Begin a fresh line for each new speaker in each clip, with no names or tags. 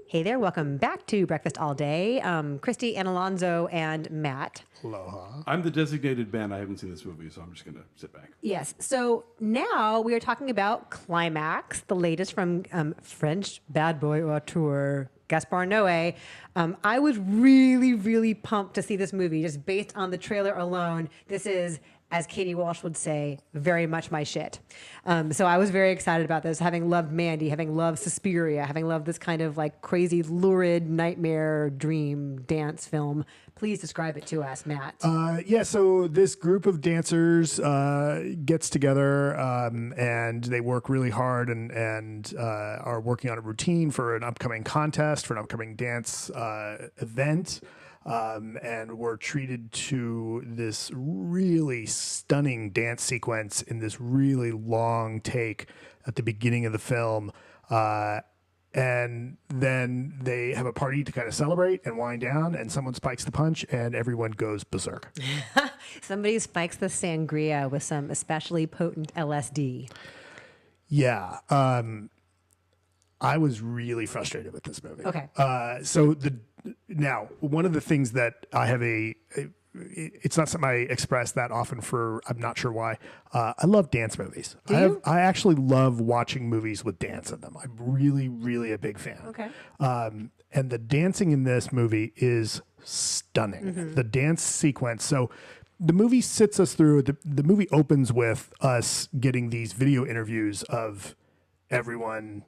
Hey there, welcome back to Breakfast All Day. Christy and Alonso and Matt.
Aloha.
I'm the designated man. I haven't seen this movie, so I'm just going to sit back.
Yes, so now we are talking about Climax, the latest from French bad boy auteur Gaspar Noé. I was really, really pumped to see this movie just based on the trailer alone. This is, as Katie Walsh would say, very much my shit. So I was very excited about this, having loved Mandy, having loved Suspiria, having loved this kind of like crazy, lurid nightmare dream dance film. Please describe it to us, Matt.
So this group of dancers gets together and they work really hard and are working on a routine for an upcoming contest, for an upcoming dance event. And we're treated to this really stunning dance sequence in this really long take at the beginning of the film. And then they have a party to kind of celebrate and wind down, and someone spikes the punch, and everyone goes berserk.
Somebody spikes the sangria with some especially potent LSD.
Yeah. I was really frustrated with this movie.
Okay.
Now, one of the things that I have it's not something I express that often for, I'm not sure why. I love dance movies. I actually love watching movies with dance in them. I'm really, really a big fan.
Okay.
And the dancing in this movie is stunning. Mm-hmm. The dance sequence. So the movie sits us through, the movie opens with us getting these video interviews of everyone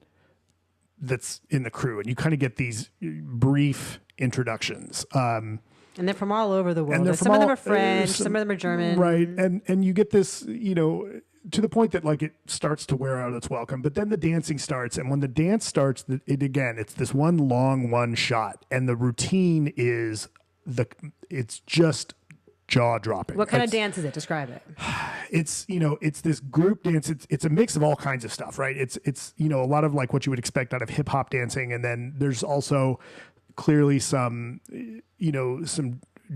that's in the crew, and you kind of get these brief introductions.
And they're from all over the world. Some of them are French, some of them are German.
Right. And you get this, to the point that like it starts to wear out its welcome, but then the dancing starts. And when the dance starts, it's this one shot, and the routine is it's just jaw dropping.
What kind of dance is it? Describe it.
It's this group dance. It's a mix of all kinds of stuff, right? It's a lot of like what you would expect out of hip hop dancing. And then there's also clearly some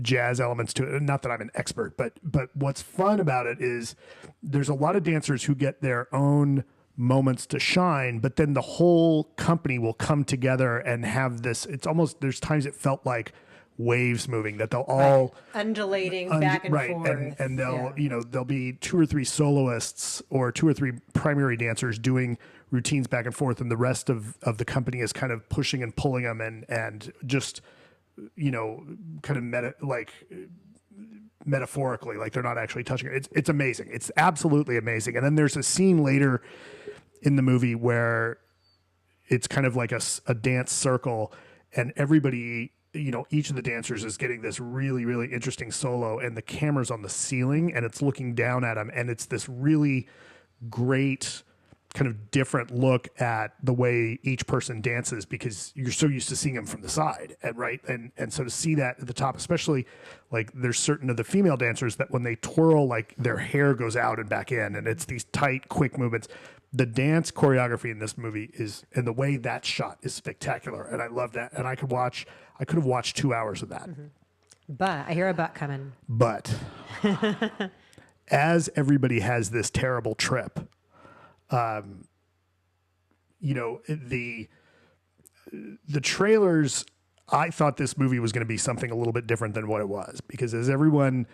jazz elements to it. Not that I'm an expert, but what's fun about it is there's a lot of dancers who get their own moments to shine, but then the whole company will come together and have this, it's almost, there's times it felt like waves moving, that they'll all
undulating back and forth,
and they'll there'll be two or three soloists or two or three primary dancers doing routines back and forth, and the rest of the company is kind of pushing and pulling them and just kind of metaphorically, like they're not actually touching it. It's amazing. It's absolutely amazing. And then there's a scene later in the movie where it's kind of like a dance circle, and everybody, each of the dancers is getting this really, really interesting solo, and the camera's on the ceiling and it's looking down at them. And it's this really great kind of different look at the way each person dances, because you're so used to seeing them from the side, and so to see that at the top, especially like there's certain of the female dancers that when they twirl, like their hair goes out and back in, and it's these tight, quick movements. The dance choreography in this movie and the way that's shot is spectacular, and I love that. And I could have watched 2 hours of that.
Mm-hmm. But I hear a but coming.
But as everybody has this terrible trip, the trailers, I thought this movie was going to be something a little bit different than what it was, because as everyone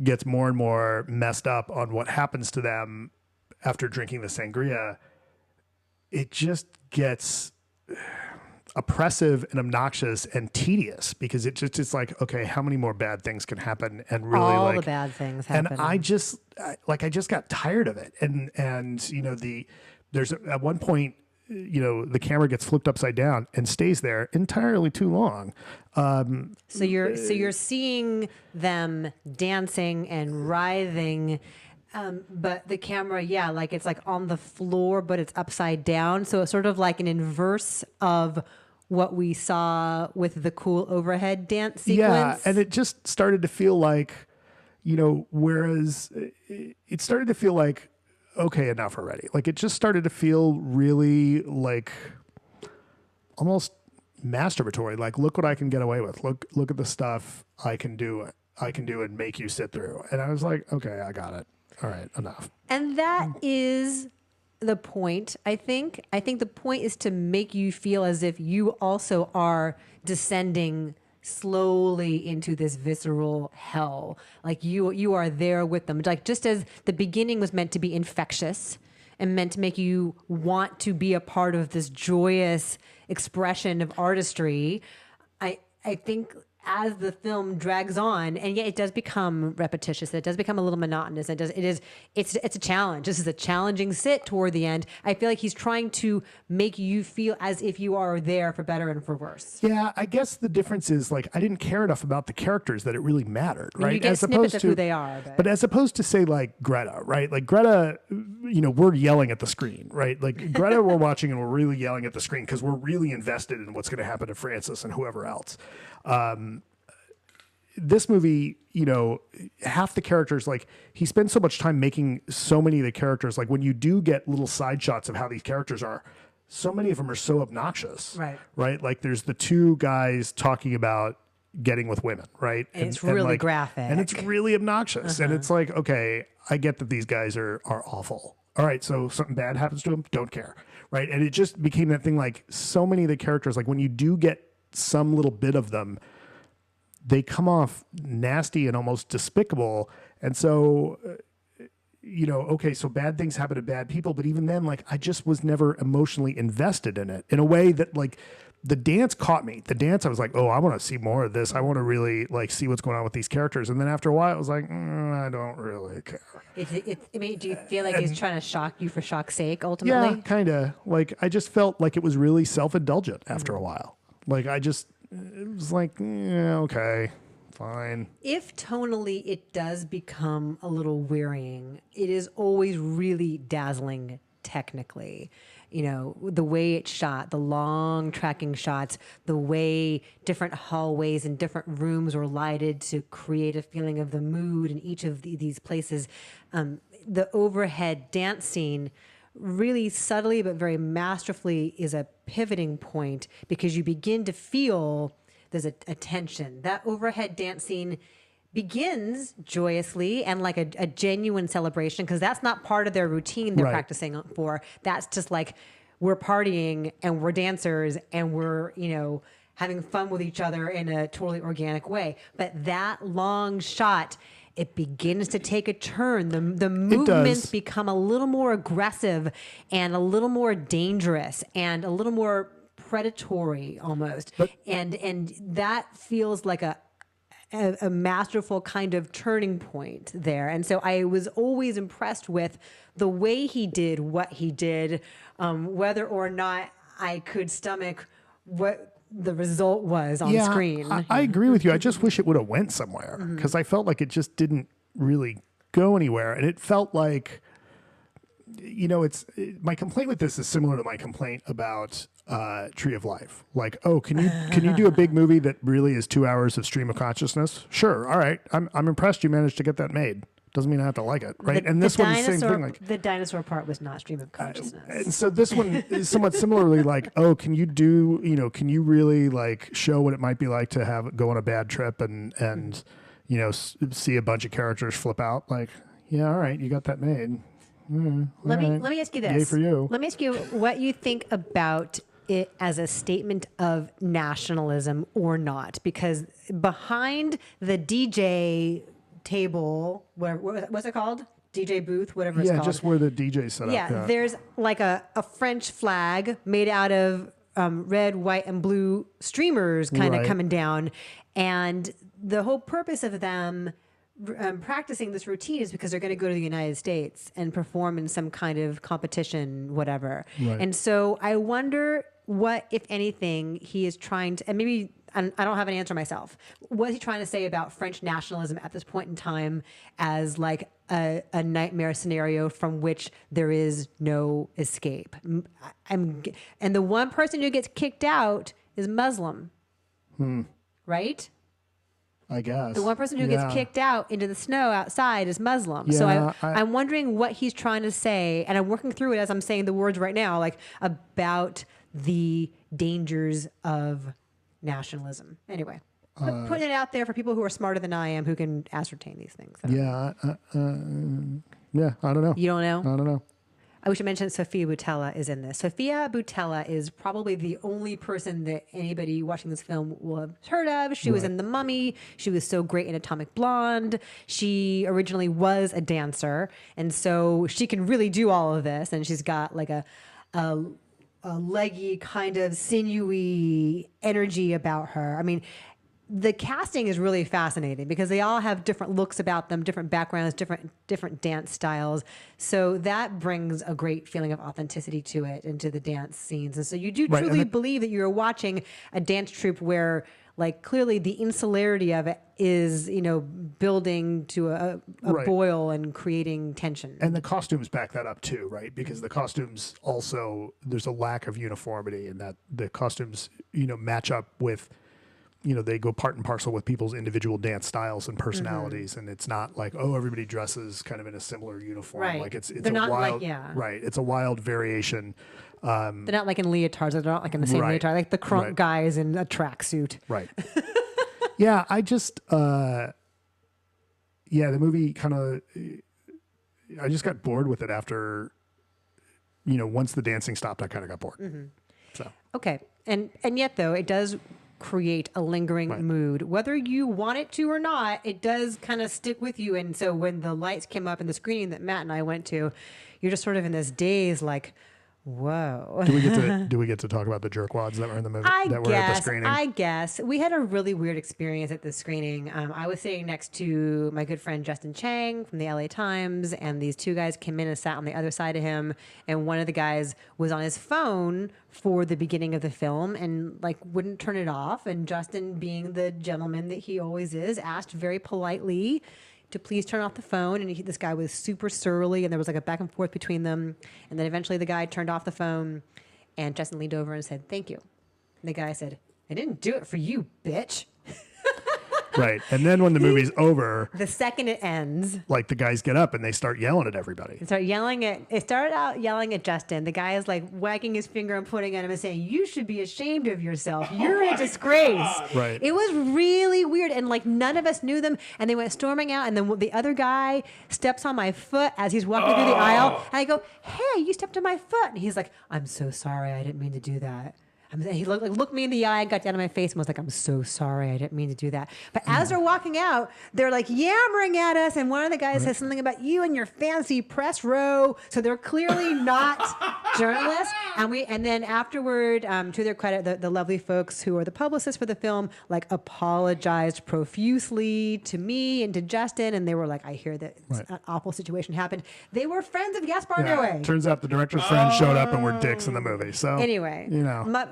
gets more and more messed up on what happens to them after drinking the sangria, it just gets oppressive and obnoxious and tedious, because it's like, okay, how many more bad things can happen? And really,
all the bad things happen.
And I just got tired of it. And there's at one point, the camera gets flipped upside down and stays there entirely too long.
So you're seeing them dancing and writhing, but the camera, like it's like on the floor, but it's upside down. So it's sort of like an inverse of what we saw with the cool overhead dance sequence.
Yeah, and it just started to feel like, whereas it started to feel like, okay, enough already. Like it just started to feel really like almost masturbatory. Like, look what I can get away with. Look at the stuff I can do and make you sit through. And I was like, okay, I got it. All right, enough.
And that is the point, I think. I think the point is to make you feel as if you also are descending slowly into this visceral hell. Like you are there with them. Like just as the beginning was meant to be infectious and meant to make you want to be a part of this joyous expression of artistry, I think as the film drags on, and yet it does become repetitious, it does become a little monotonous. It's a challenge. This is a challenging sit toward the end. I feel like he's trying to make you feel as if you are there for better and for worse.
Yeah, I guess the difference is like I didn't care enough about the characters that it really mattered, right?
You get snippets of who they are.
But as opposed to say like Greta, right? Like Greta, we're yelling at the screen, right? Like Greta, we're watching and we're really yelling at the screen because we're really invested in what's going to happen to Francis and whoever else. This movie, half the characters, like he spends so much time making so many of the characters, like when you do get little side shots of how these characters are, so many of them are so obnoxious, right? Like there's the two guys talking about getting with women, right?
And it's really graphic.
And it's really obnoxious. And it's like, okay, I get that these guys are awful. All right, so something bad happens to them, don't care, right? And it just became that thing like so many of the characters, like when you do get some little bit of them, they come off nasty and almost despicable. And so, okay, so bad things happen to bad people. But even then, like, I just was never emotionally invested in it in a way that, like, the dance caught me. The dance, I was like, oh, I want to see more of this. I want to really, like, see what's going on with these characters. And then after a while, I was like, I don't really care.
Do you feel like he's trying to shock you for shock's sake, ultimately?
Yeah, kind of. Like, I just felt like it was really self-indulgent after a while. Like, it was like, okay, fine.
If tonally it does become a little wearying, it is always really dazzling technically. The way it's shot, the long tracking shots, the way different hallways and different rooms were lighted to create a feeling of the mood in each of these places. The overhead dance scene really subtly but very masterfully is a pivoting point because you begin to feel there's a tension. That overhead dance scene begins joyously and like a genuine celebration because that's not part of their routine they're practicing for. That's just like we're partying and we're dancers and we're, having fun with each other in a totally organic way. But that long shot, it begins to take a turn. The movements become a little more aggressive and a little more dangerous and a little more predatory almost. And that feels like a masterful kind of turning point there. And so I was always impressed with the way he did what he did, whether or not I could stomach what the result was on screen.
I agree with you. I just wish it would have went somewhere because I felt like it just didn't really go anywhere. And it felt like, my complaint with this is similar to my complaint about Tree of Life. Like, oh, can you do a big movie that really is 2 hours of stream of consciousness? Sure. All right. I'm impressed you managed to get that made. Doesn't mean I have to like it, right? And this one's the same thing. Like
the dinosaur part was not stream of consciousness.
And so this one is somewhat similarly like, oh, can you really like show what it might be like to go on a bad trip and see a bunch of characters flip out? Like, yeah, all right, you got that made.
Let me ask you this.
Yay for you.
Let me ask you what you think about it as a statement of nationalism or not, because behind the DJ table, what's it called? DJ booth, whatever it's called.
Yeah, just where the DJ set up.
Yeah, there's like a French flag made out of red, white, and blue streamers kind of coming down. And the whole purpose of them practicing this routine is because they're going to go to the United States and perform in some kind of competition, whatever. Right. And so I wonder what, if anything, he is trying to, and maybe I don't have an answer myself. What is he trying to say about French nationalism at this point in time as like a nightmare scenario from which there is no escape? And the one person who gets kicked out is Muslim, right?
I guess.
The one person who gets kicked out into the snow outside is Muslim.
Yeah,
so I'm wondering what he's trying to say, and I'm working through it as I'm saying the words right now, like about the dangers of nationalism. Anyway, putting it out there for people who are smarter than I am who can ascertain these things.
I don't know.
You don't know?
I don't know.
we should mention Sofia Boutella is in this. Sofia Boutella is probably the only person that anybody watching this film will have heard of. She was in The Mummy. She was so great in Atomic Blonde. She originally was a dancer, and so she can really do all of this. And she's got like a leggy, kind of sinewy energy about her. I mean, the casting is really fascinating because they all have different looks about them, different backgrounds, different dance styles. So that brings a great feeling of authenticity to it and to the dance scenes. And so you do truly believe that you're watching a dance troupe where, like, clearly the insularity of it is, building to a boil and creating tension.
And the costumes back that up too, right? Because the costumes also, there's a lack of uniformity in that the costumes, match up with, they go part and parcel with people's individual dance styles and personalities. And it's not like, oh, everybody dresses kind of in a similar uniform.
Right.
Like it's
They're
a
not
wild,
right.
It's a wild variation.
They're not like in leotards. They're not like in the same leotard. Like the crunk guys in a tracksuit.
Right. Yeah. I just, the movie kind of, I just got bored with it after, once the dancing stopped, I kind of got bored. So.
Okay. And yet though, it does create a lingering mood, whether you want it to or not. It does kind of stick with you. And so when the lights came up in the screening that Matt and I went to, you're just sort of in this daze, like, whoa.
Do we get to talk about the jerkwads that were in the movie that were at the screening?
I guess we had a really weird experience at the screening. I was sitting next to my good friend Justin Chang from the LA Times, and these two guys came in and sat on the other side of him. And one of the guys was on his phone for the beginning of the film and like wouldn't turn it off. And Justin, being the gentleman that he always is, asked very politely to please turn off the phone. And this guy was super surly, and there was like a back and forth between them. And then eventually the guy turned off the phone, and Justin leaned over and said, "Thank you." And the guy said, "I didn't do it for you, bitch."
Right. And then when the movie's over,
the second it ends,
like the guys get up and they start yelling at everybody.
It started out yelling at Justin. The guy is like wagging his finger and pointing at him and saying, "You should be ashamed of yourself. You're a disgrace."
Right.
It was really weird. And like none of us knew them. And they went storming out. And then the other guy steps on my foot as he's walking through the aisle. And I go, "Hey, you stepped on my foot." And he's like, "I'm so sorry. I didn't mean to do that." He looked me in the eye, got down on my face, and was like, "I'm so sorry. I didn't mean to do that." But as they're walking out, they're like yammering at us, and one of the guys says something about you and your fancy press row. So they're clearly not journalists. And then afterward, to their credit, the lovely folks who are the publicists for the film like apologized profusely to me and to Justin, and they were like, "I hear that an awful situation happened." They were friends of Gaspar Noé.
Turns out the director's friends showed up and were dicks in the movie. So
anyway,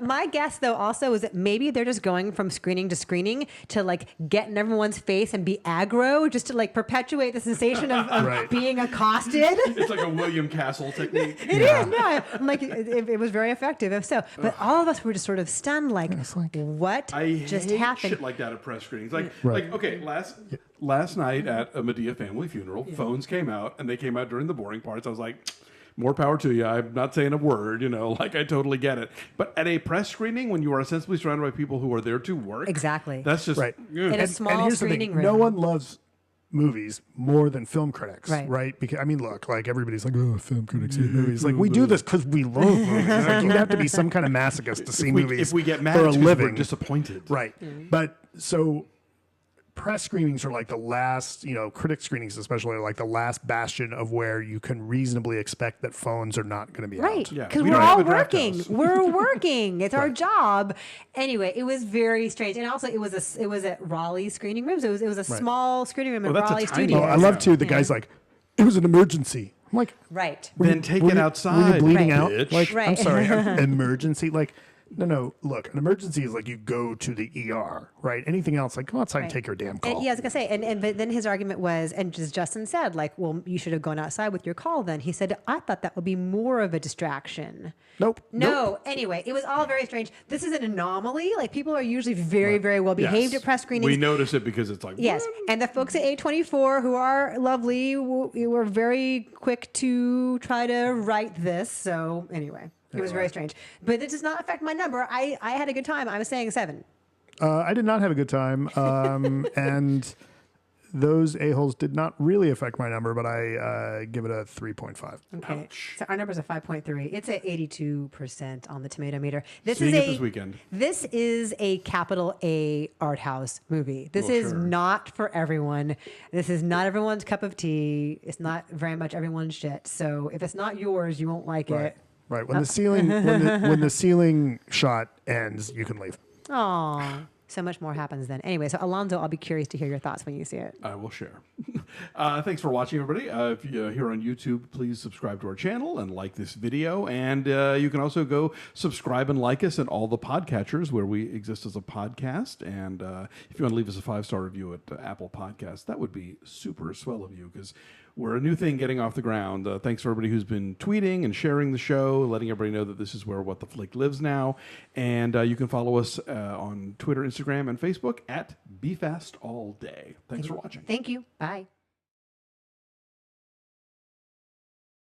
my guess though also is that maybe they're just going from screening to screening to like get in everyone's face and be aggro, just to like perpetuate the sensation of being accosted.
It's like a William Castle technique.
It is, no. I'm like, it was very effective, if so. But all of us were just sort of stunned, like, what just happened?
Shit like that at press screenings. Like okay, last night at a Medea family funeral, phones came out, and they came out during the boring parts. I was like, more power to you. I'm not saying a word, like I totally get it. But at a press screening, when you are ostensibly surrounded by people who are there to work,
exactly,
that's just
in a small screening room.
No one loves movies more than film critics,
right?
Because I mean, look, like everybody's like, "Oh, film critics hate movies." Like we do this because we love movies. Like, you'd have to be some kind of masochist to see movies.
If we get mad,
for a living,
we're disappointed,
right? But so. Press screenings are like the last, critic screenings especially are like the last bastion of where you can reasonably expect that phones are not going to be
right.
out.
Yeah, because we're all working. We're working. It's our job. Anyway, it was very strange, and also it was at Raleigh screening rooms. It was a small screening room at Raleigh Studios.
I love too. The guy's like, "It was an emergency." I'm like,
right.
Then take it outside.
Were you bleeding out?
Bitch.
Like, I'm sorry, emergency. Like. No. Look, an emergency is like you go to the ER, right? Anything else, like go outside and take your damn call.
And, I was gonna say, but then his argument was, and as Justin said, like, well, you should have gone outside with your call. Then he said, I thought that would be more of a distraction.
Nope.
No. Anyway, it was all very strange. This is an anomaly. Like people are usually very, very well behaved at press screenings.
We notice it because it's like
yes, and the folks at A24 who are lovely were very quick to try to right this. So anyway. It was very strange. But it does not affect my number. I had a good time. I was saying 7.
I did not have a good time. And those a-holes did not really affect my number, but I give it a 3.5.
Okay.
Ouch.
So our number's a 5.3. It's at 82% on the tomato meter.
Seeing it this weekend.
This is a capital A art house movie. This is
sure.
not for everyone. This is not everyone's cup of tea. It's not very much everyone's shit. So if it's not yours, you won't like it.
Right. When the ceiling when the ceiling shot ends, you can leave.
Aw. So much more happens then. Anyway, so Alonso, I'll be curious to hear your thoughts when you see it.
I will share. Thanks for watching, everybody. If you're here on YouTube, please subscribe to our channel and like this video. And you can also go subscribe and like us at all the podcatchers where we exist as a podcast. And if you want to leave us a 5-star review at Apple Podcasts, that would be super swell of you because we're a new thing getting off the ground. Thanks for everybody who's been tweeting and sharing the show, letting everybody know that this is where What the Flick lives now. And you can follow us on Twitter, Instagram, and Facebook at BeFastAllDay. Thanks for watching.
Thank you. Bye.